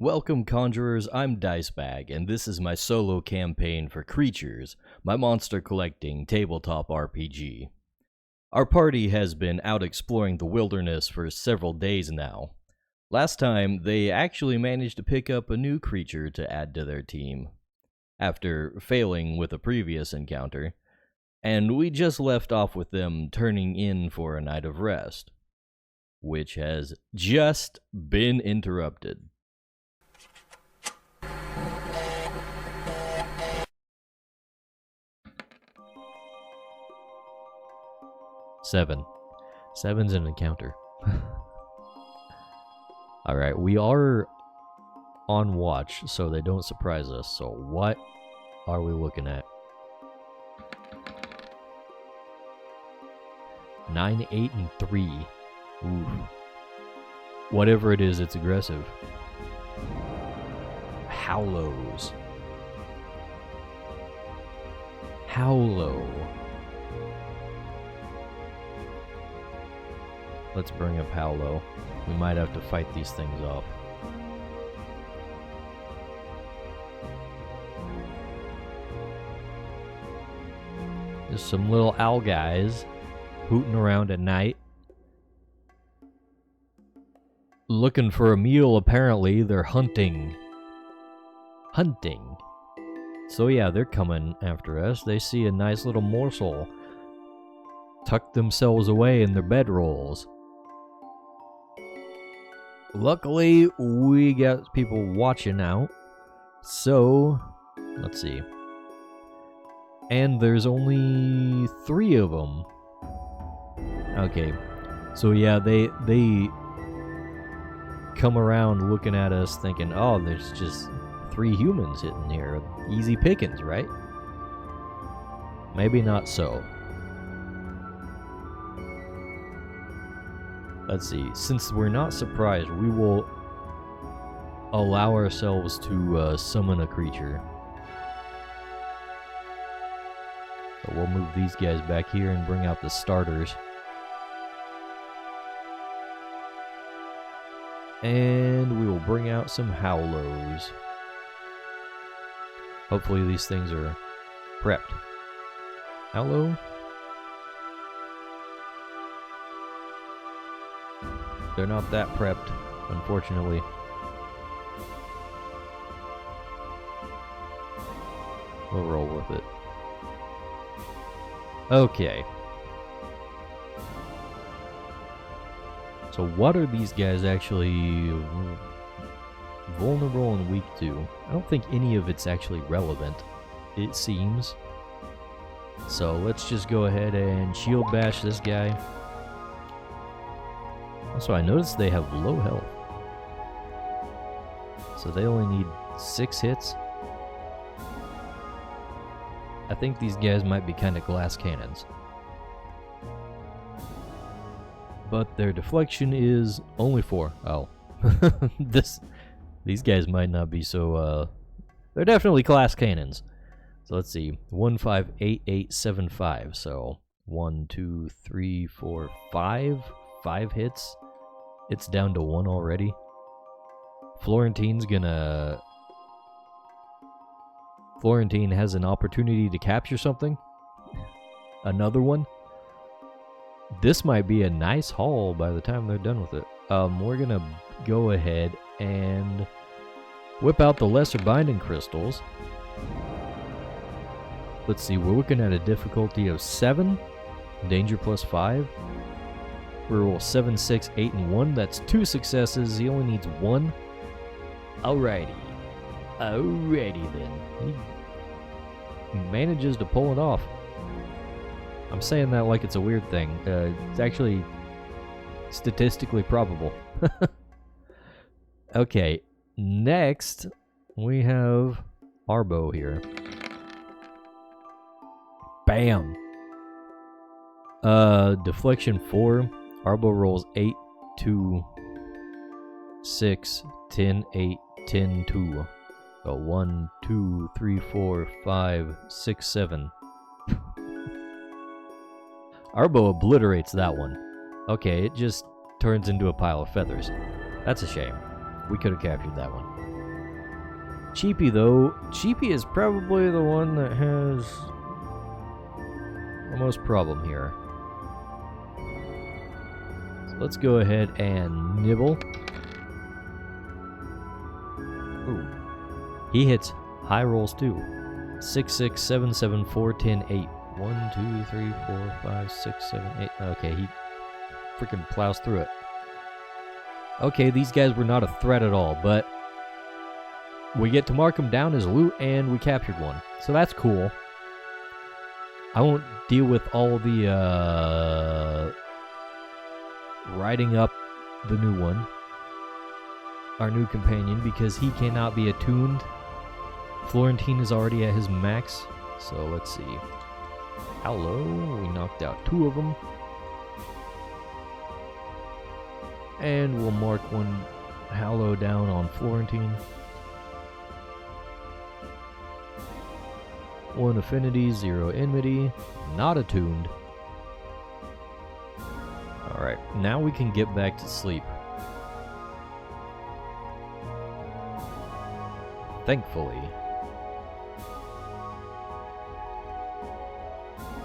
Welcome, Conjurers, I'm Dicebag, and this is my solo campaign for Crytures, my monster collecting tabletop RPG. Our party has been out exploring the wilderness for several days now. Last time, they actually managed to pick up a new creature to add to their team, after failing with a previous encounter, and we just left off with them turning in for a night of rest, which has just been interrupted. Seven's an encounter. Alright, we are on watch, so they don't surprise us. So what are we looking at? 9, 8, and 3. Ooh. Whatever it is, it's aggressive. Howlows. Howlow. Let's bring up Howlow. We might have to fight these things off. There's some little owl guys hooting around at night. Looking for a meal, apparently. They're hunting. So yeah, they're coming after us. They see a nice little morsel. Tuck themselves away in their bedrolls. Luckily, we got people watching out. So, let's see. And there's only 3 of them. Okay. So yeah, they come around looking at us thinking, oh, there's just 3 humans hitting here. Easy pickings, right? Maybe not so. Let's see. Since we're not surprised, we will allow ourselves to summon a creature. So we'll move these guys back here and bring out the starters. And we will bring out some Howlows. Hopefully these things are prepped. Howlow? They're not that prepped, unfortunately. We'll roll with it. Okay. So what are these guys actually vulnerable and weak to? I don't think any of it's actually relevant, it seems. So let's just go ahead and shield bash this guy. Also, I noticed they have low health. So they only need 6 hits. I think these guys might be kind of glass cannons. But their deflection is only 4. Oh. These guys might not be so, they're definitely glass cannons. So let's see. 1, 5, 8, 8, 7, 5. So 1, 2, 3, 4, 5. 5 hits. It's down to 1 already. Florentine has an opportunity to capture something. Another one. This might be a nice haul by the time they're done with it. We're gonna go ahead and whip out the lesser binding crystals. Let's see, we're looking at a difficulty of 7. Danger plus 5. We roll 7, 6, 8, and 1. That's 2 successes. He only needs 1. Alrighty. Alrighty then. He manages to pull it off. I'm saying that like it's a weird thing. It's actually statistically probable. Okay. Next, we have Arbo here. Bam. Deflection 4. Arbo rolls 8, 2, 6, 10, 8, 10, 2. So 1, 2, 3, 4, 5, 6, 7. Arbo obliterates that one. Okay, it just turns into a pile of feathers. That's a shame. We could have captured that one. Cheapy, though. Cheapy is probably the one that has the most problem here. So let's go ahead and nibble. Ooh. He hits high rolls too. 6, 6, 7, 7, 4, 10, 8. 1, 2, 3, 4, 5, 6, 7, 8. Okay, he freaking plows through it. Okay, these guys were not a threat at all, but we get to mark them down as loot, and we captured one. So that's cool. I won't deal with all the writing up the new one, our new companion, because he cannot be attuned. Florentine is already at his max, so let's see. Hello, we knocked out 2 of them. And we'll mark one Hallow down on Florentine. 1 affinity, 0 enmity, not attuned. Alright, now we can get back to sleep. Thankfully.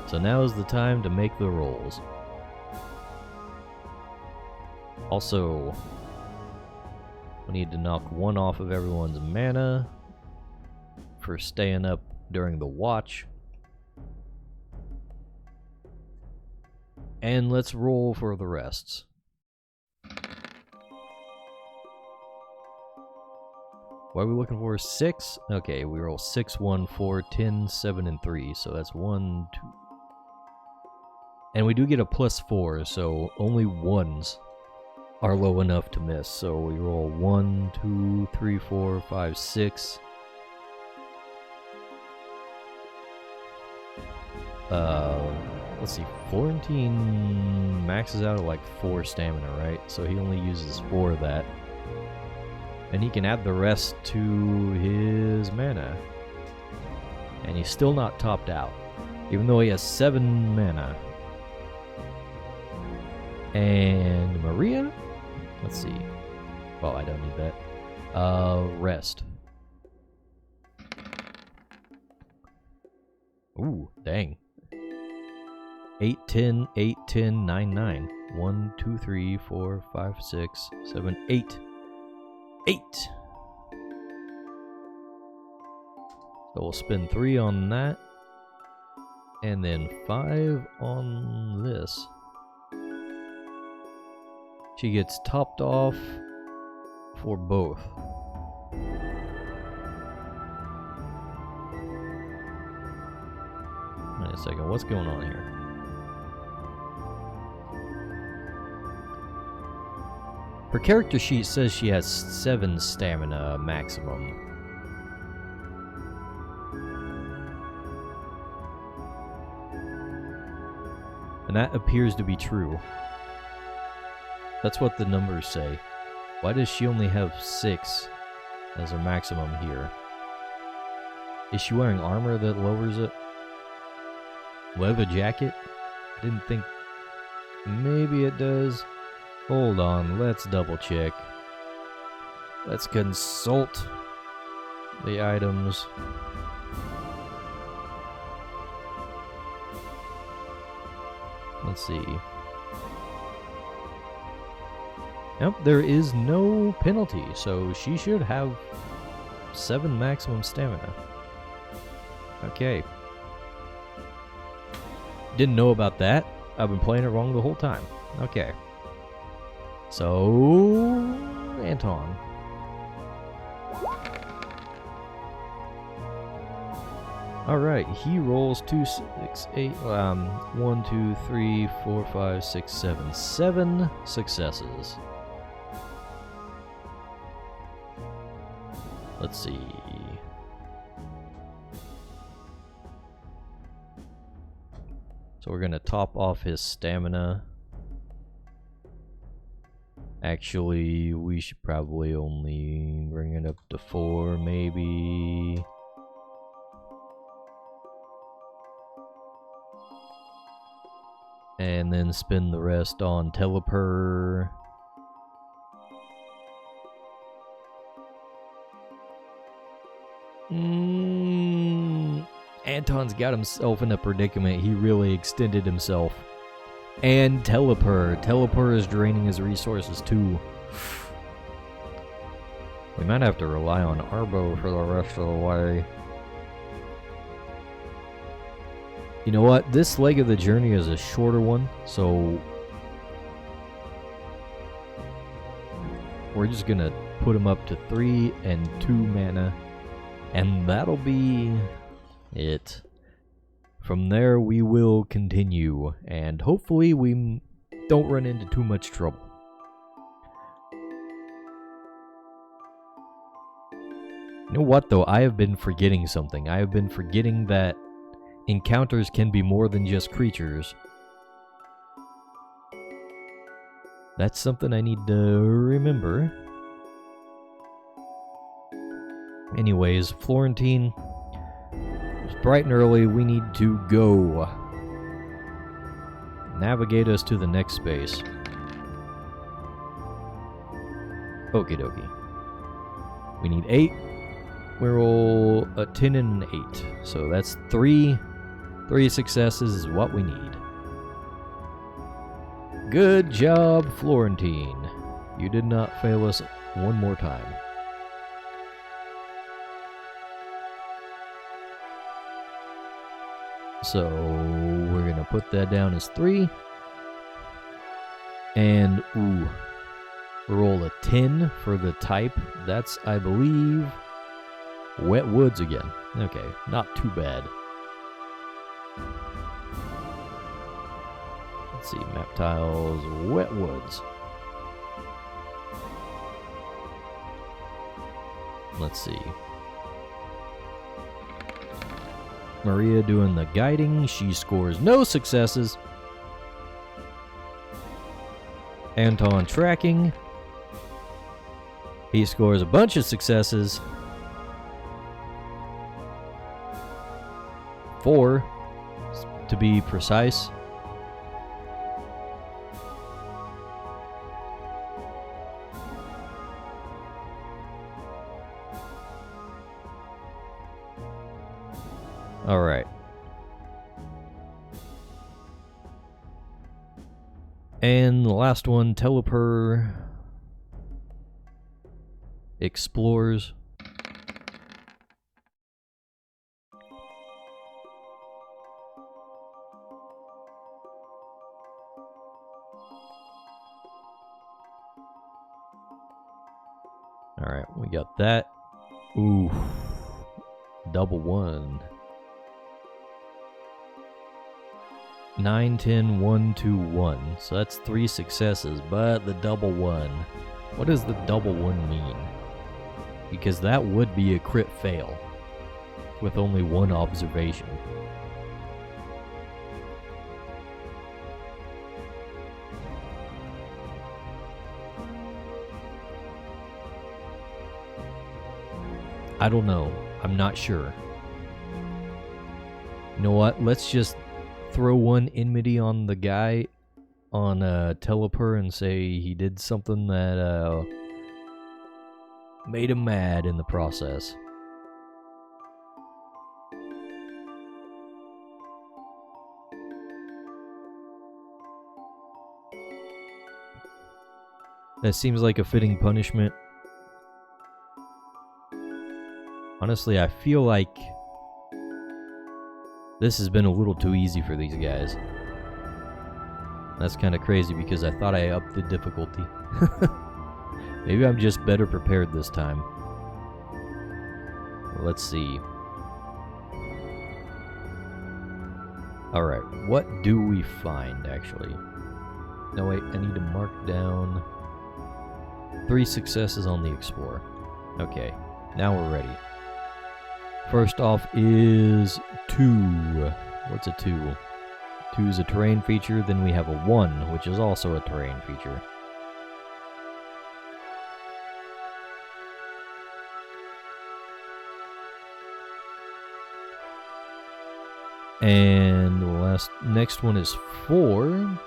So now is the time to make the rolls. Also, we need to knock 1 off of everyone's mana for staying up during the watch. And let's roll for the rests. What are we looking for? 6? Okay, we roll 6, 1, 4, 10, 7, and 3. So that's 1, 2. And we do get a +4, so only 1s are low enough to miss. So we roll 1, 2, 3, 4, 5, 6. Let's see. Florentine maxes out at like 4 stamina, right? So he only uses 4 of that. And he can add the rest to his mana. And he's still not topped out, even though he has 7 mana. And Maria? Let's see. Well, I don't need that. Rest. Ooh, dang. 8, 10, 8, 10, 9, 9. 1, 2, 3, 4, 5, 6, 7, 8. 8! So we'll spend 3 on that. And then 5 on this. She gets topped off for both. Wait a second, what's going on here? Her character sheet says she has 7 stamina maximum. And that appears to be true. That's what the numbers say. Why does she only have 6 as her maximum here? Is she wearing armor that lowers it? Leather jacket? I didn't think... Maybe it does. Hold on, let's double check. Let's consult the items. Let's see. Nope, there is no penalty, so she should have 7 maximum stamina. Okay. Didn't know about that. I've been playing it wrong the whole time. Okay. So, Anton. Alright, he rolls 2, 6, 8, 1, 2, 3, 4, 5, 6, 7, 7 successes. Let's see. So we're gonna top off his stamina. Actually, we should probably only bring it up to 4, maybe. And then spend the rest on Teleper. Anton's got himself in a predicament. He really extended himself. And Telepur. Telepur is draining his resources too. We might have to rely on Arbo for the rest of the way. You know what? This leg of the journey is a shorter one, so we're just gonna put him up to 3 and 2 mana, and that'll be it. From there, we will continue, and hopefully we don't run into too much trouble. You know what, though? I have been forgetting something. I have been forgetting that encounters can be more than just creatures. That's something I need to remember. Anyways, Florentine, it's bright and early. We need to go. Navigate us to the next space. Okie dokie. We need 8. We roll a 10 and an 8. So that's 3. 3 successes is what we need. Good job, Florentine. You did not fail us one more time. So we're going to put that down as 3. And, roll a 10 for the type. That's, I believe, Wet Woods again. Okay, not too bad. Let's see, map tiles, Wet Woods. Let's see. Maria doing the guiding. She scores no successes. Anton tracking. He scores a bunch of successes. 4, to be precise. All right. And the last one, Telepur explores. All right, we got that. Ooh, double 1. 9, 10, 1, 2, 1. So that's 3 successes, but the double 1. What does the double 1 mean? Because that would be a crit fail with only 1 observation. I don't know. I'm not sure. You know what? Let's just throw 1 enmity on the guy on Telepur and say he did something that made him mad in the process. That seems like a fitting punishment. Honestly, I feel like this has been a little too easy for these guys. That's kind of crazy because I thought I upped the difficulty. Maybe I'm just better prepared this time. Let's see. Alright, what do we find, actually? No, wait, I need to mark down 3 successes on the Explorer. Okay, now we're ready. First off is 2. What's a 2? 2 is a terrain feature, then we have a 1, which is also a terrain feature. And the next one is 4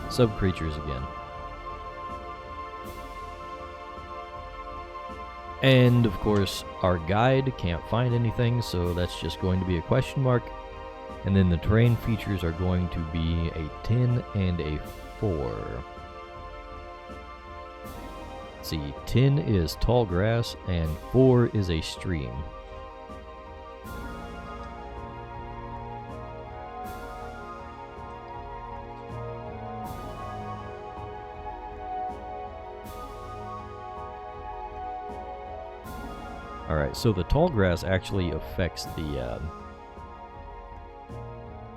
sub-creatures again. And of course, our guide can't find anything, so that's just going to be a question mark. And then the terrain features are going to be a 10 and a 4. Let's see, 10 is tall grass and 4 is a stream. Alright, so the tall grass actually affects the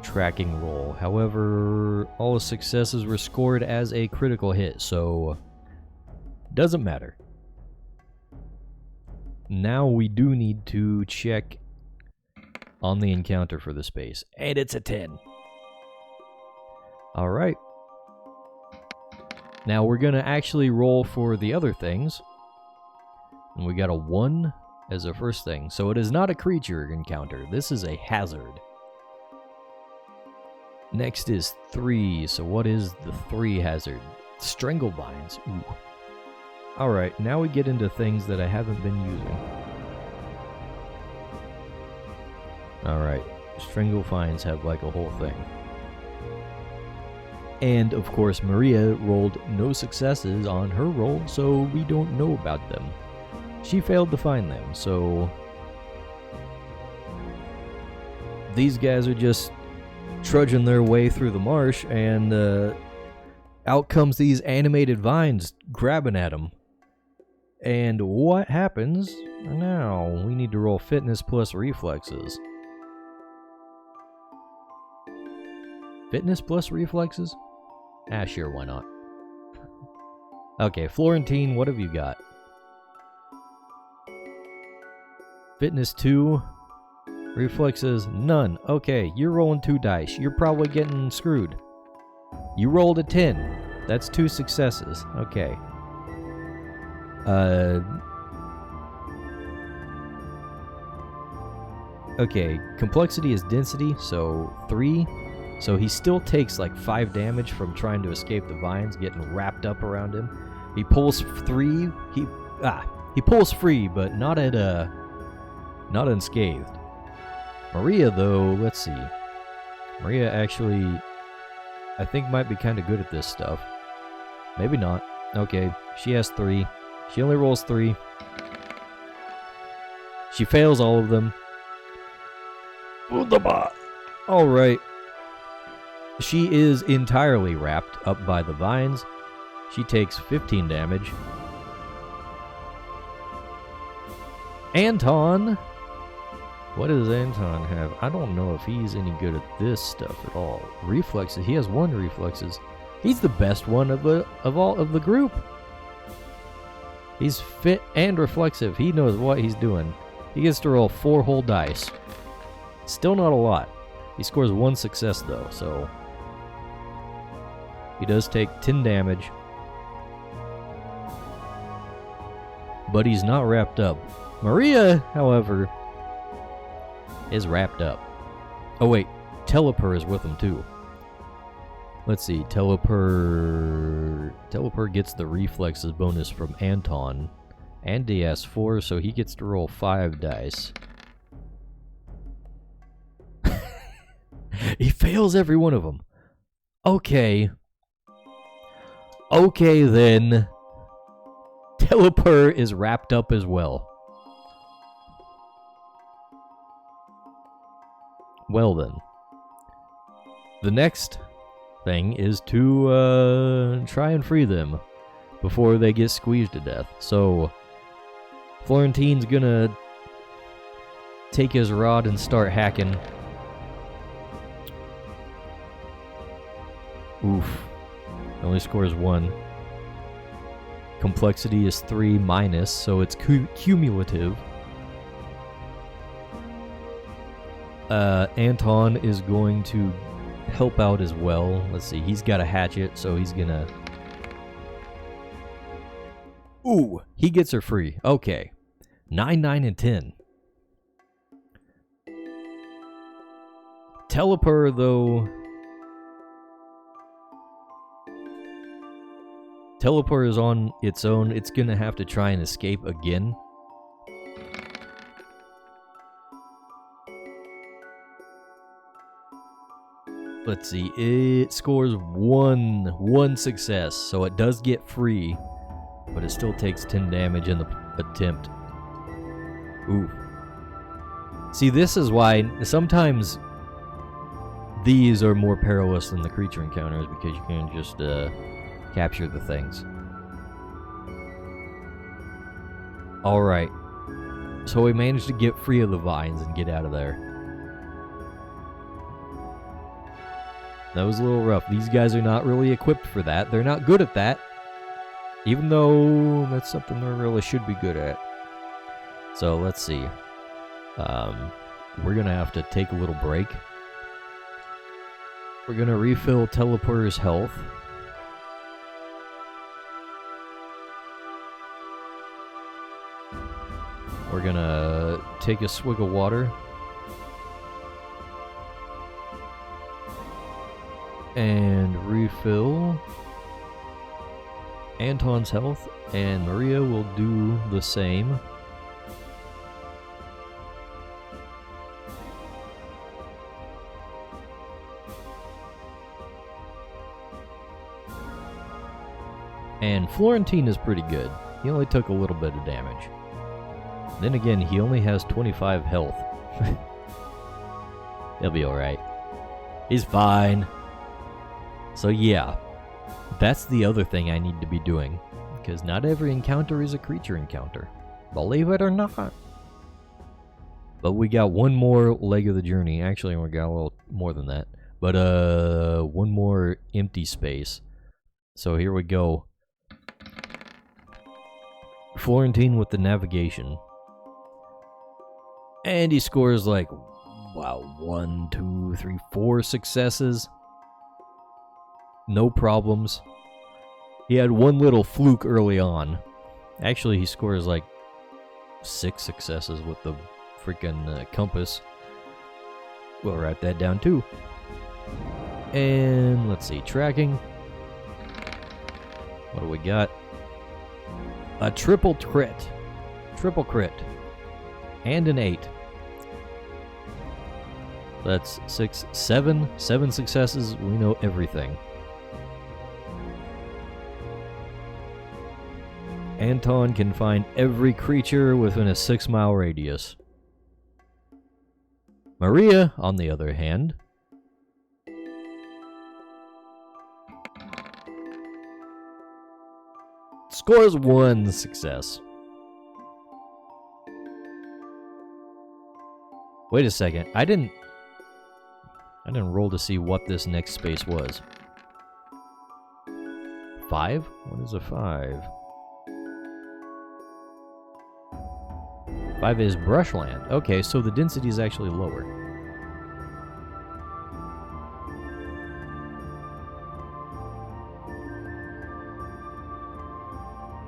tracking roll. However, all the successes were scored as a critical hit, so doesn't matter. Now we do need to check on the encounter for the space, and it's a 10. Alright. Now we're going to actually roll for the other things, and we got a 1 as a first thing. So it is not a creature encounter. This is a hazard. Next is 3. So what is the 3 hazard? Stranglevines. Ooh. Alright, now we get into things that I haven't been using. Alright, Stranglevines have like a whole thing. And of course, Maria rolled no successes on her roll, so we don't know about them. She failed to find them, so these guys are just trudging their way through the marsh, and out comes these animated vines grabbing at them. And what happens? Now, we need to roll fitness plus reflexes. Fitness plus reflexes? Ah, sure, why not? Okay, Florentine, what have you got? Fitness 2. Reflexes, none. Okay, you're rolling 2 dice. You're probably getting screwed. You rolled a 10. That's 2 successes. Okay. Okay, complexity is density, so 3. So he still takes like 5 damage from trying to escape the vines getting wrapped up around him. He pulls 3. He pulls free, but not unscathed. Maria, though, let's see. Maria actually, I think, might be kind of good at this stuff. Maybe not. Okay, she has 3. She only rolls 3. She fails all of them. Alright. She is entirely wrapped up by the vines. She takes 15 damage. Anton! What does Anton have? I don't know if he's any good at this stuff at all. Reflexes. He has 1 reflexes. He's the best one of all of the group. He's fit and reflexive. He knows what he's doing. He gets to roll 4 whole dice. Still not a lot. He scores 1 success though, so he does take 10 damage. But he's not wrapped up. Maria, however, is wrapped up. Oh wait, Teleper is with him too. Let's see, Teleper gets the reflexes bonus from Anton. And he has 4, so he gets to roll 5 dice. He fails every one of them. Okay. Okay then. Teleper is wrapped up as well. Well then. The next thing is to try and free them before they get squeezed to death. So Florentine's gonna take his rod and start hacking. Oof. Only scores 1. Complexity is 3 minus, so it's cumulative. Anton is going to help out as well. Let's see, he's got a hatchet, so he's gonna... Ooh, he gets her free. Okay. 9, 9, and 10. Teleper, though... Teleper is on its own. It's gonna have to try and escape again. let's see, it scores one success, so it does get free, but it still takes 10 damage in the attempt. Ooh. See, this is why sometimes these are more perilous than the creature encounters, because you can just capture the things. Alright. So we managed to get free of the vines and get out of there. That was a little rough. These guys are not really equipped for that. They're not good at that. Even though that's something they really should be good at. So let's see. We're going to have to take a little break. We're going to refill Teleporter's health. We're going to take a swig of water. And refill Anton's health, and Maria will do the same. And Florentine is pretty good. He only took a little bit of damage. Then again, he only has 25 health. He'll be alright. He's fine. So yeah, that's the other thing I need to be doing, because not every encounter is a creature encounter. Believe it or not. But we got one more leg of the journey. Actually, we got a little more than that. But one more empty space. So here we go. Florentine with the navigation. And he scores like, wow, 1, 2, 3, 4 successes. No problems. He had one little fluke early on. Actually, he scores like 6 successes with the freaking compass. We'll write that down too. And let's see, tracking. What do we got? A triple crit. Triple crit. And an 8. That's 6, 7. 7 successes. We know everything. Anton can find every creature within a 6-mile radius. Maria, on the other hand, scores 1 success. Wait a second, I didn't roll to see what this next space was. 5? What is a 5? 5 is brushland. Okay, so the density is actually lower.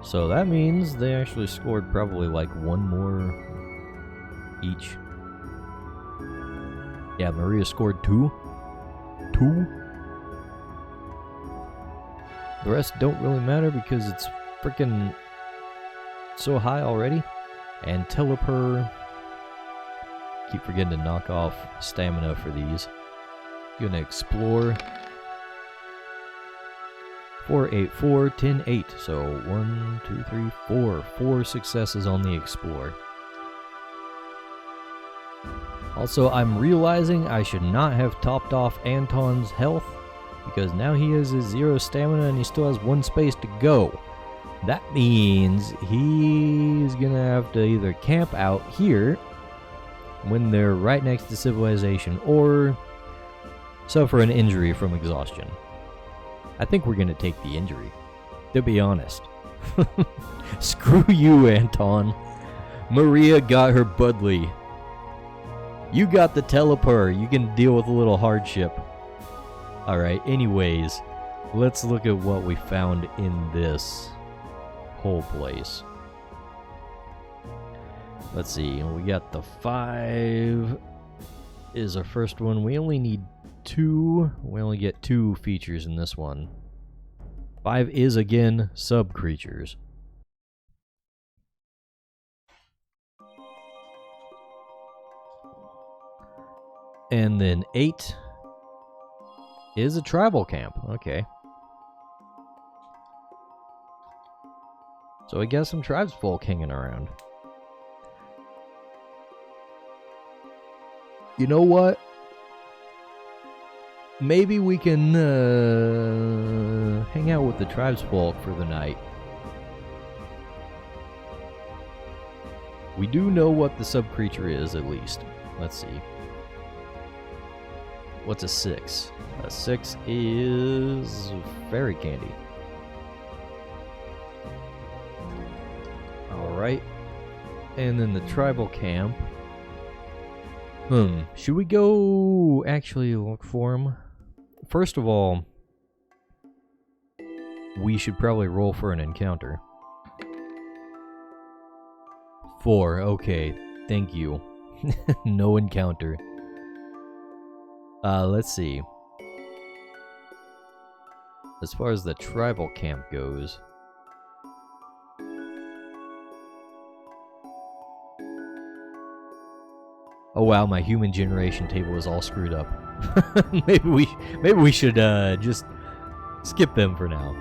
So that means they actually scored probably like 1 more each. Yeah, Maria scored 2. 2. The rest don't really matter because it's freaking so high already. And Teleper, keep forgetting to knock off stamina for these. Gonna explore. 4, 8, 4, 10, 8. So 1, 2, 3, 4. 4 successes on the explore. Also, I'm realizing I should not have topped off Anton's health, because now he has his 0 stamina and he still has 1 space to go. That means he's gonna have to either camp out here when they're right next to civilization, or suffer an injury from exhaustion. I think we're gonna take the injury, to be honest. Screw you, Anton. Maria got her Budley. You got the Teleper. You can deal with a little hardship. Alright, anyways, let's look at what we found in this whole place. Let's see, we got the 5 is our first one. We only need 2. We only get 2 features in this one. 5 is again sub-creatures. And then 8 is a tribal camp. Okay. So I guess some tribesfolk hanging around. You know what? Maybe we can hang out with the tribesfolk for the night. We do know what the sub-creature is, at least. Let's see. What's a 6? A 6 is fairy candy. Alright. And then the tribal camp. Should we go actually look for him? First of all, we should probably roll for an encounter. 4, okay. Thank you. No encounter. Let's see. As far as the tribal camp goes... Oh wow, my human generation table is all screwed up. maybe we should just skip them for now.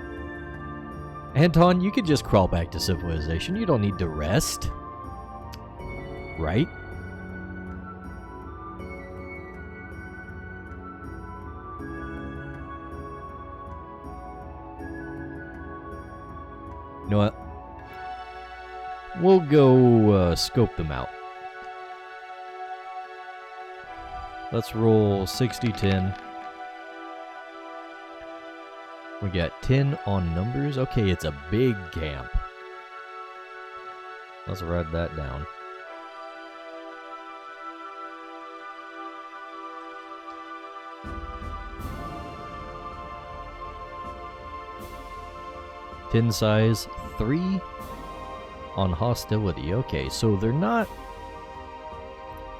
Anton, you could just crawl back to civilization. You don't need to rest. Right? You know what? We'll go scope them out. Let's roll 60-10. We got 10 on numbers. Okay, it's a big camp. Let's write that down. Tin size 3 on hostility. Okay, so they're not...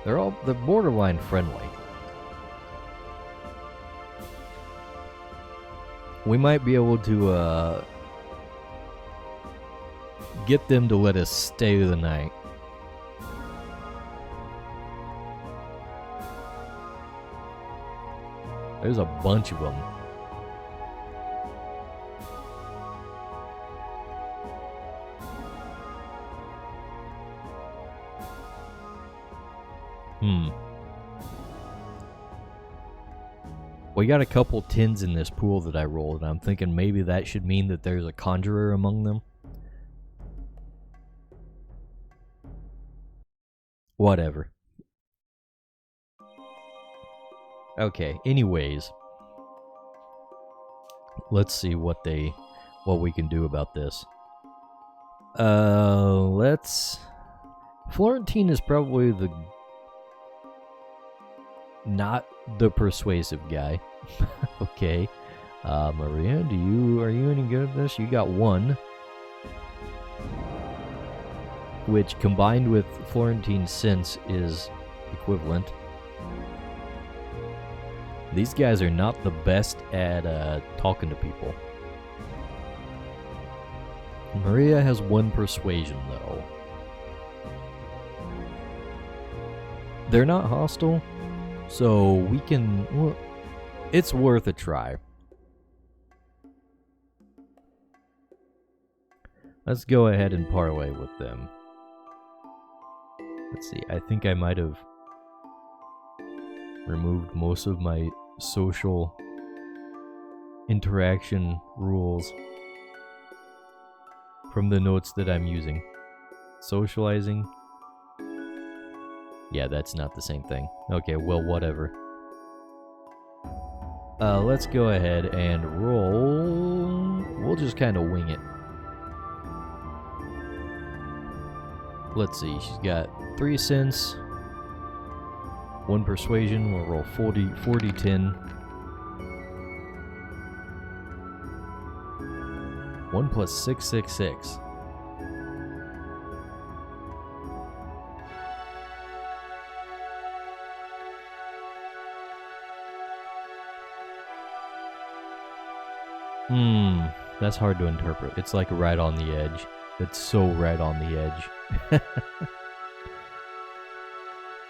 They're borderline friendly. We might be able to get them to let us stay the night. There's a bunch of them. We got a couple tins in this pool that I rolled, and I'm thinking maybe that should mean that there's a conjurer among them. Whatever. Okay, anyways. Let's see what we can do about this. Florentine is probably not the persuasive guy. Okay. Maria, are you any good at this? You got 1. Which combined with Florentine's sense is equivalent. These guys are not the best at talking to people. Maria has 1 persuasion though. They're not hostile. So we can... Well, it's worth a try. Let's go ahead and parlay with them. Let's see, I think I might have removed most of my social interaction rules from the notes that I'm using. Socializing... Yeah, that's not the same thing. Okay, well, whatever. Let's go ahead and roll... We'll just kind of wing it. Let's see, she's got 3 sense, 1 persuasion. We'll roll 40-10. 1 plus 666. That's hard to interpret. It's like right on the edge. It's so right on the edge.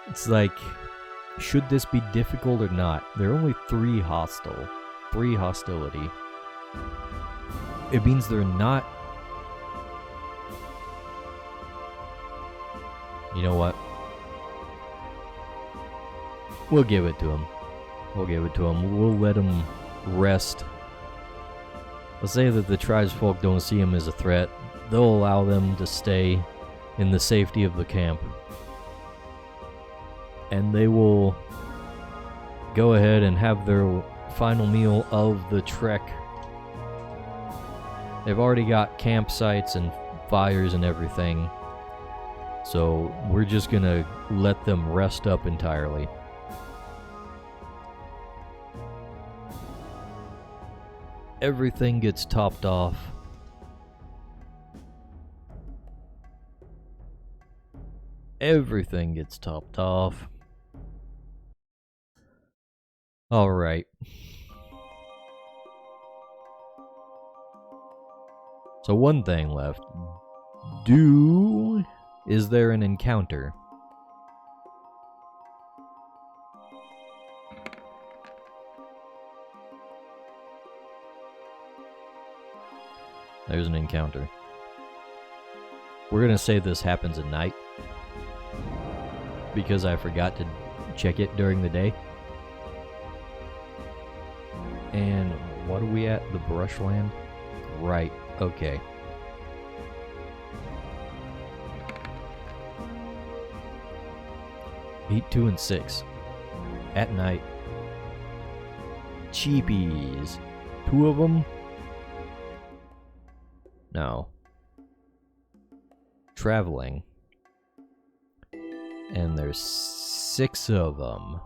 It's like, should this be difficult or not? There are only 3 hostile. 3 hostility. It means they're not... You know what? We'll give it to him. We'll give it to him. We'll let him rest. Let's say that the tribesfolk don't see him as a threat. They'll allow them to stay in the safety of the camp. And they will go ahead and have their final meal of the trek. They've already got campsites and fires and everything. So we're just gonna let them rest up entirely. Everything gets topped off. Everything gets topped off. Alright. So one thing left. Is there an encounter? There's an encounter. We're gonna say this happens at night, because I forgot to check it during the day. And what are we at? The brushland? Right, okay. Meet 2 and 6. At night. Cheapies. 2 of them? No. Traveling. And there's 6 of them.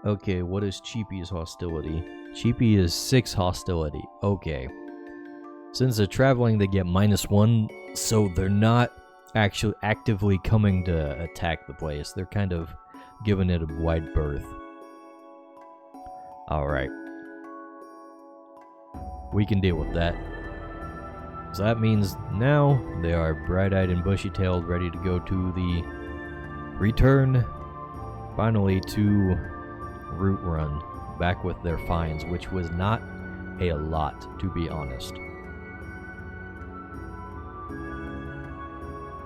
Okay, what is Cheapy's hostility? Cheapy is 6 hostility. Okay. Since they're traveling, they get -1, so they're not actually actively coming to attack the place. They're kind of giving it a wide berth. Alright. We can deal with that. So that means now they are bright-eyed and bushy-tailed, ready to go to the return, finally, to Route Run, back with their finds, which was not a lot, to be honest.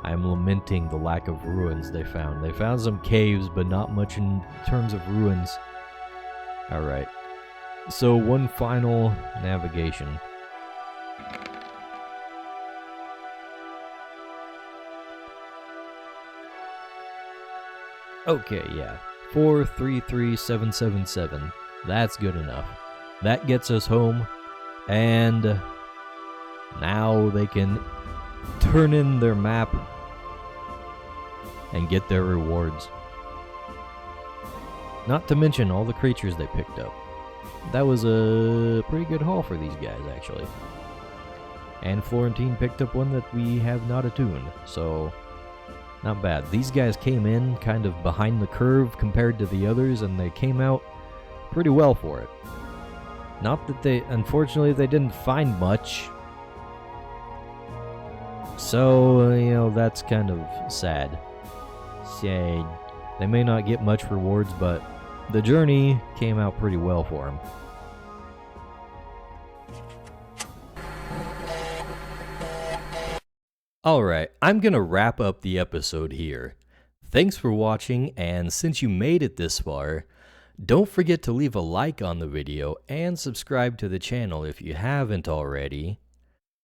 I'm lamenting the lack of ruins they found. They found some caves, but not much in terms of ruins. Alright. So one final navigation. Okay, yeah. 433777. That's good enough. That gets us home, and now they can turn in their map and get their rewards. Not to mention all the creatures they picked up. That was a pretty good haul for these guys, actually. And Florentine picked up one that we have not attuned, so not bad. These guys came in kind of behind the curve compared to the others, and they came out pretty well for it. Not that unfortunately, they didn't find much. So, you know, that's kind of sad. Sad. They may not get much rewards, but the journey came out pretty well for them. Alright, I'm gonna wrap up the episode here. Thanks for watching, and since you made it this far, don't forget to leave a like on the video and subscribe to the channel if you haven't already.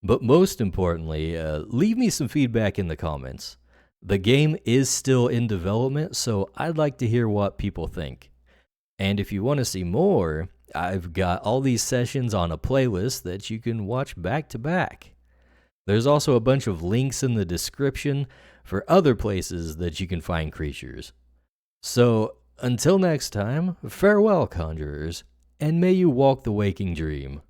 But most importantly, leave me some feedback in the comments. The game is still in development, so I'd like to hear what people think. And if you want to see more, I've got all these sessions on a playlist that you can watch back to back. There's also a bunch of links in the description for other places that you can find creatures. So, until next time, farewell, conjurers, and may you walk the waking dream.